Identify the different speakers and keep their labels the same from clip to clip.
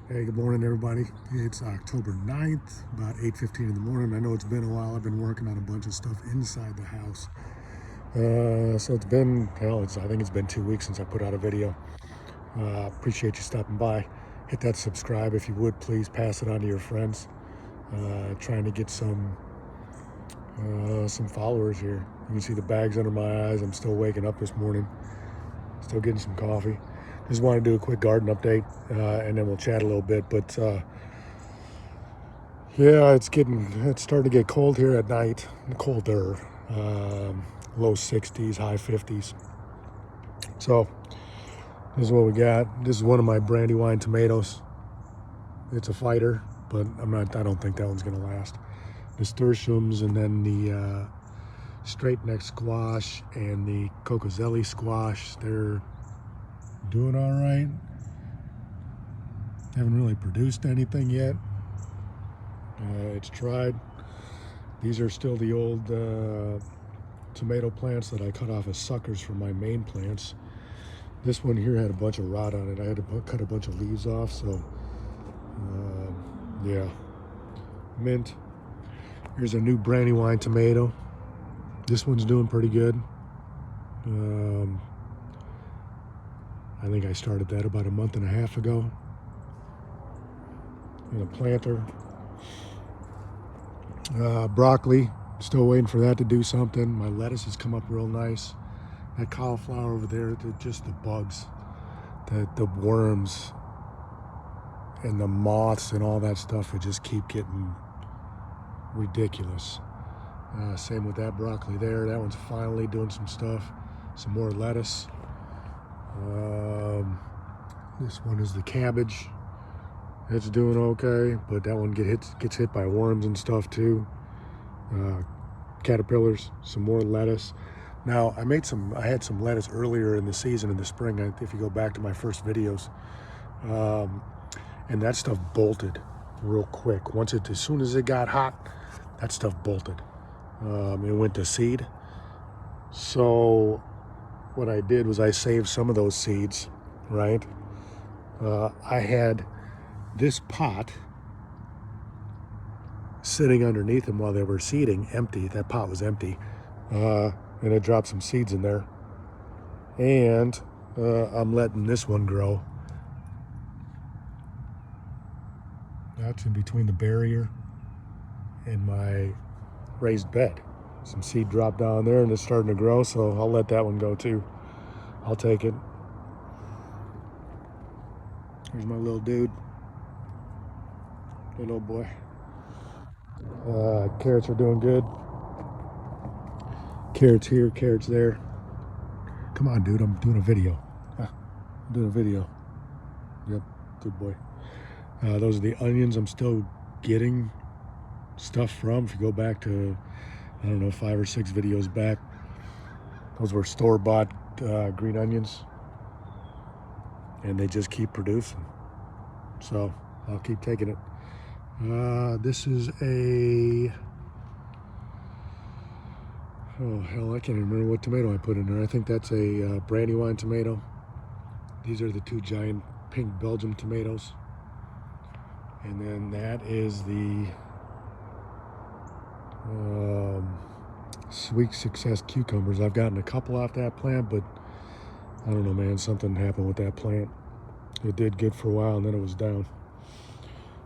Speaker 1: Hey, good morning, everybody. It's October 9th, about 8:15 in the morning. I know it's been a while. I've been working on a bunch of stuff inside the house. So it's been, hell, I think it's been 2 weeks since I put out a video. Appreciate you stopping by. Hit that subscribe if you would, please. Pass it on to your friends. Trying to get some followers here. You can see the bags under my eyes. I'm still waking up this morning. Still getting some coffee. Just want to do a quick garden update, and then we'll chat a little bit. But yeah, it's starting to get cold here at night. Colder, low 60s, high 50s. So this is what we got. This is one of my Brandywine tomatoes. It's a fighter, but I don't think that one's gonna last. Nasturtiums, and then the straight neck squash and the cocozelli squash. They're doing all right. Haven't really produced anything yet. It's tried. These are still the old tomato plants that I cut off as suckers from my main plants. This one here had a bunch of rot on it. I had to cut a bunch of leaves off, so yeah. Mint. Here's a new Brandywine tomato. This one's doing pretty good. I think I started that about a month and a half ago. And a planter. Broccoli, still waiting for that to do something. My lettuce has come up real nice. That cauliflower over there, just the bugs, the worms, and the moths and all that stuff would just keep getting ridiculous. Same with that broccoli there. That one's finally doing some stuff. Some more lettuce. This one is the cabbage. It's doing okay, but that one gets hit by worms and stuff too. Caterpillars. Some more lettuce. Now I had some lettuce earlier in the season in the spring. If you go back to my first videos, and that stuff bolted real quick. As soon as it got hot, that stuff bolted. It went to seed. So what I did was I saved some of those seeds, right? I had this pot sitting underneath them while they were seeding, empty. That pot was empty, and I dropped some seeds in there. And I'm letting this one grow. That's in between the barrier and my raised bed. Some seed dropped down there and it's starting to grow, so I'll let that one go too. I'll take it. Here's my little dude. Little boy. Carrots are doing good. Carrots here, carrots there. Come on, dude, I'm doing a video. I'm doing a video. Yep, good boy. Those are the onions I'm still getting stuff from. If you go back to, I don't know, 5 or 6 videos back, those were store-bought green onions, and they just keep producing. So I'll keep taking it. This is oh hell, I can't even remember what tomato I put in there. I think that's a Brandywine tomato. These are the 2 giant pink Belgium tomatoes. And then that is the Sweet Success cucumbers. I've gotten a couple off that plant, but I don't know, man, something happened with that plant. It did good for a while and then it was down.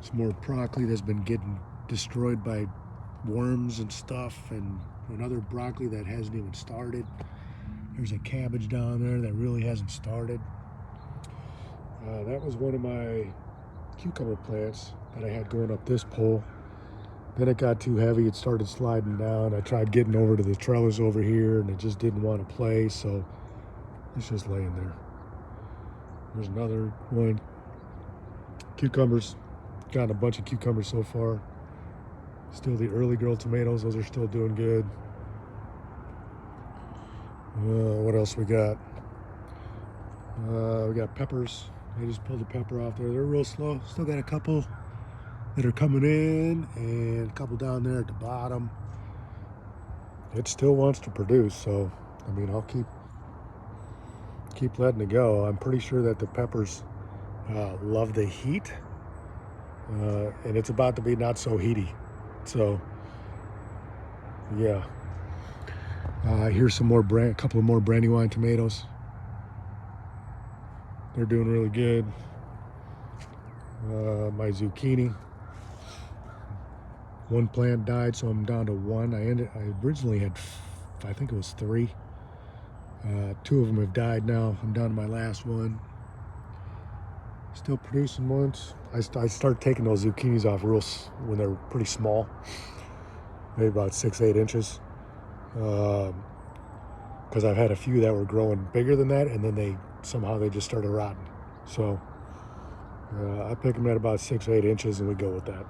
Speaker 1: Some more broccoli that's been getting destroyed by worms and stuff, and another broccoli that hasn't even started. There's a cabbage down there that really hasn't started. That was one of my cucumber plants that I had going up this pole. Then it got too heavy, it started sliding down. I tried getting over to the trellis over here and it just didn't want to play, so it's just laying there. There's another one. Cucumbers. Gotten a bunch of cucumbers so far. Still the early girl tomatoes, those are still doing good. What else we got? We got peppers. I just pulled a pepper off there. They're real slow. Still got a couple that are coming in and a couple down there at the bottom. It still wants to produce, so I mean, I'll keep letting it go. I'm pretty sure that the peppers love the heat, and it's about to be not so heaty. So yeah, here's some more a couple of more Brandywine tomatoes. They're doing really good. My zucchini, one plant died, so I'm down to one. I originally had, I think it was 3. 2 of them have died now. I'm down to my last one. Still producing ones. I start taking those zucchinis off when they're pretty small, maybe about 6-8 inches. Because I've had a few that were growing bigger than that, and then they just started rotting. So I pick them at about 6-8 inches, and we go with that.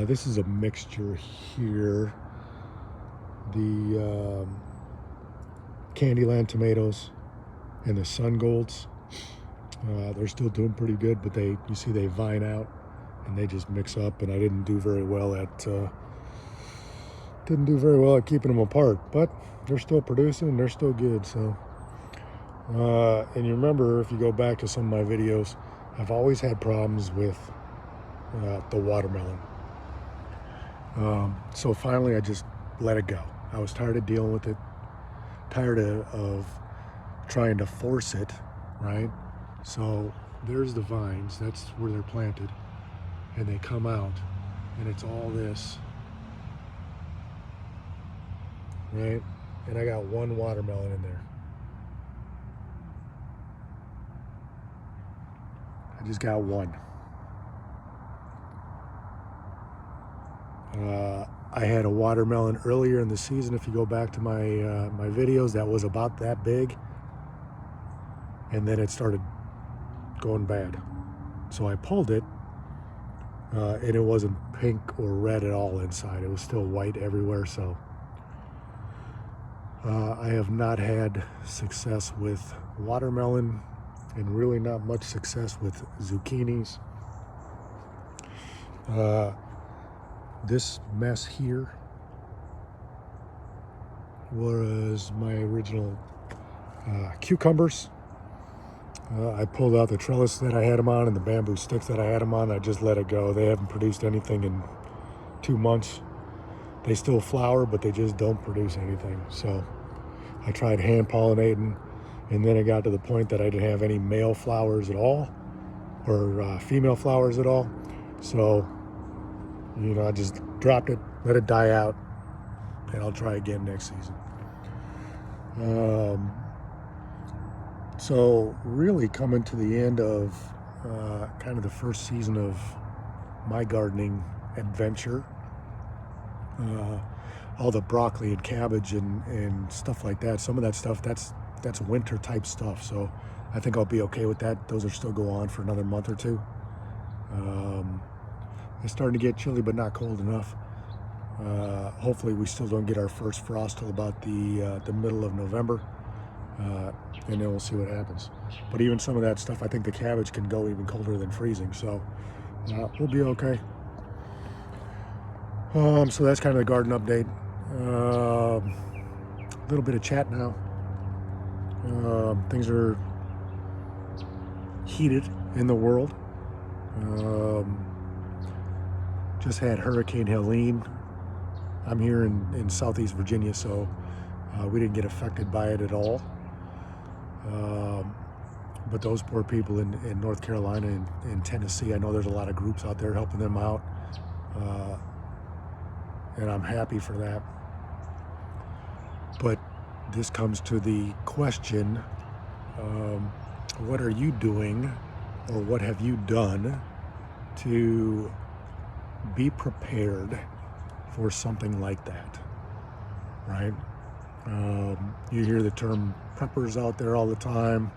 Speaker 1: This is a mixture here. The Candyland tomatoes and the Sun Golds. They're still doing pretty good, but you see they vine out and they just mix up, and I didn't do very well at keeping them apart, but they're still producing and they're still good. So and you remember, if you go back to some of my videos, I've always had problems with the watermelon. So finally I just let it go. I was tired of dealing with it, tired of trying to force it, right? So there's the vines, that's where they're planted, and they come out, and it's all this, right? And I got one watermelon in there. I just got one. I had a watermelon earlier in the season, if you go back to my my videos, that was about that big, and then it started going bad. So I pulled it, and it wasn't pink or red at all inside. It was still white everywhere. So I have not had success with watermelon, and really not much success with zucchinis. This mess here was my original cucumbers. I pulled out the trellis that I had them on and the bamboo sticks that I had them on. I just let it go. They haven't produced anything in 2 months. They still flower, but they just don't produce anything. So I tried hand pollinating, and then it got to the point that I didn't have any male flowers at all, or female flowers at all. So, you know, I just dropped it, let it die out, and I'll try again next season. So really coming to the end of kind of the first season of my gardening adventure. All the broccoli and cabbage and stuff like that, some of that stuff, that's winter type stuff. So I think I'll be okay with that. Those are still go on for another month or 2. It's starting to get chilly, but not cold enough. Hopefully we still don't get our first frost till about the middle of November. And then we'll see what happens. But even some of that stuff, I think the cabbage can go even colder than freezing. So we'll be okay. So that's kind of the garden update. A little bit of chat now. Things are heated in the world. Just had Hurricane Helene. I'm here in Southeast Virginia, so we didn't get affected by it at all. But those poor people in North Carolina and Tennessee, I know there's a lot of groups out there helping them out. And I'm happy for that. But this comes to the question, what are you doing, or what have you done to be prepared for something like that, right? You hear the term preppers out there all the time.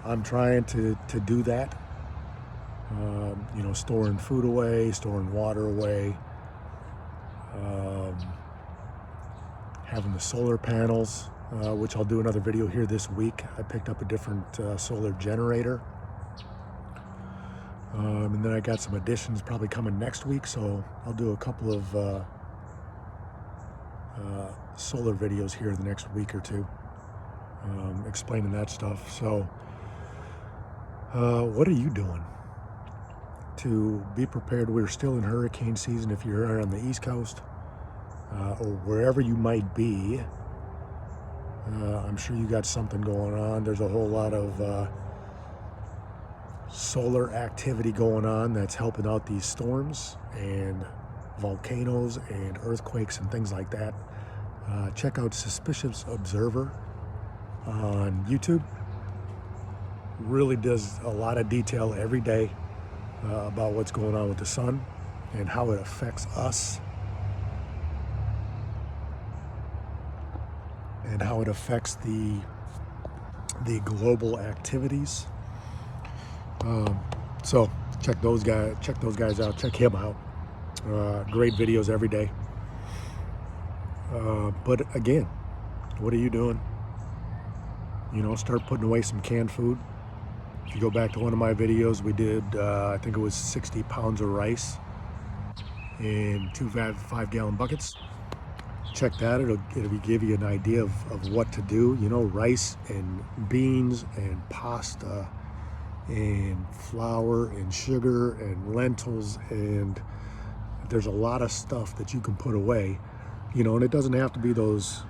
Speaker 1: I'm trying to do that, you know, storing food away, storing water away, having the solar panels, which I'll do another video here this week. I picked up a different solar generator. And then I got some additions probably coming next week, so I'll do a couple of solar videos here in the next week or 2, explaining that stuff. So what are you doing? to be prepared. We're still in hurricane season. If you're on the East Coast or wherever you might be, I'm sure you got something going on. There's a whole lot of solar activity going on that's helping out these storms and volcanoes and earthquakes and things like that. Check out Suspicious Observer on YouTube. Really does a lot of detail every day about what's going on with the sun and how it affects us and how it affects the global activities. So check those guys out. Check him out. Great videos every day. But again, what are you doing? You know, start putting away some canned food. If you go back to one of my videos, we did, I think it was 60 pounds of rice in 2 5-gallon buckets. Check that. It'll give you an idea of what to do. You know, rice and beans and pasta and flour and sugar and lentils, and there's a lot of stuff that you can put away, you know, and it doesn't have to be those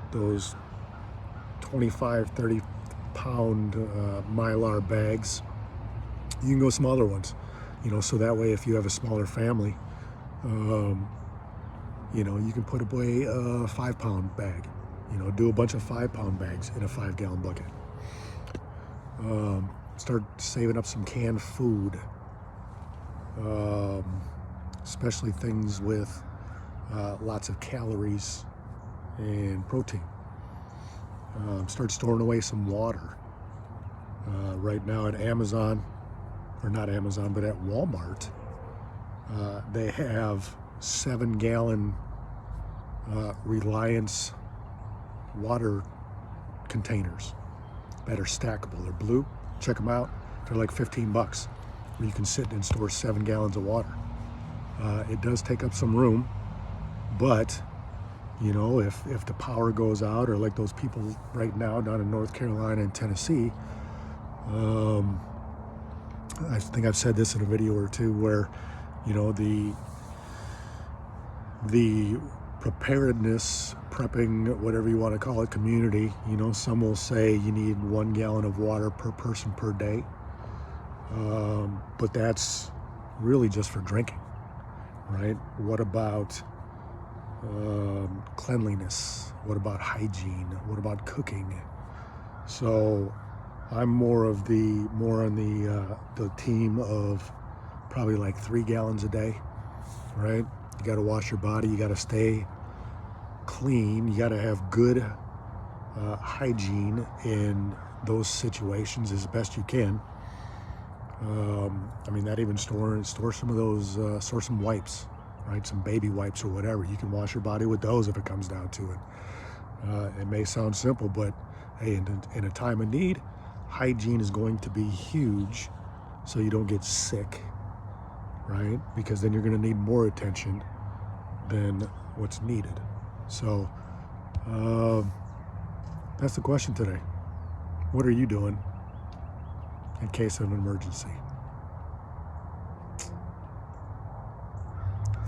Speaker 1: 25, 30 pound Mylar bags. You can go smaller ones, you know, so that way if you have a smaller family, you know, you can put away a 5-pound bag, you know, do a bunch of 5-pound bags in a 5-gallon bucket. Start saving up some canned food, especially things with lots of calories and protein. Start storing away some water. Right now at Amazon, or not Amazon, but at Walmart, they have 7-gallon Reliance water containers that are stackable. They're blue. Check them out. They're like 15 bucks, where you can sit and store 7 gallons of water. It does take up some room, but you know, if the power goes out, or like those people right now down in North Carolina and Tennessee, I think I've said this in a video or two, where, you know, the preparedness, prepping, whatever you want to call it, community, you know, some will say you need 1 gallon of water per person per day, but that's really just for drinking, right? What about cleanliness? What about hygiene? What about cooking? So I'm more on the team of probably like 3 gallons a day, right? You got to wash your body. You got to stay clean. You got to have good hygiene in those situations as best you can. I mean, that even store some of those, store some wipes, right? Some baby wipes or whatever. You can wash your body with those if it comes down to it. It may sound simple, but hey, in a time of need, hygiene is going to be huge, so you don't get sick, right? Because then you're going to need more attention than what's needed. So that's the question today. What are you doing in case of an emergency?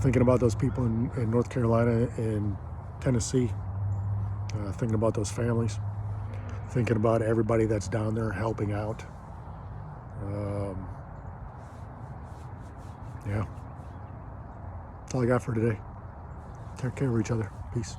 Speaker 1: Thinking about those people in North Carolina and Tennessee, thinking about those families, thinking about everybody that's down there helping out. Yeah, that's all I got for today. Take care of each other. Peace.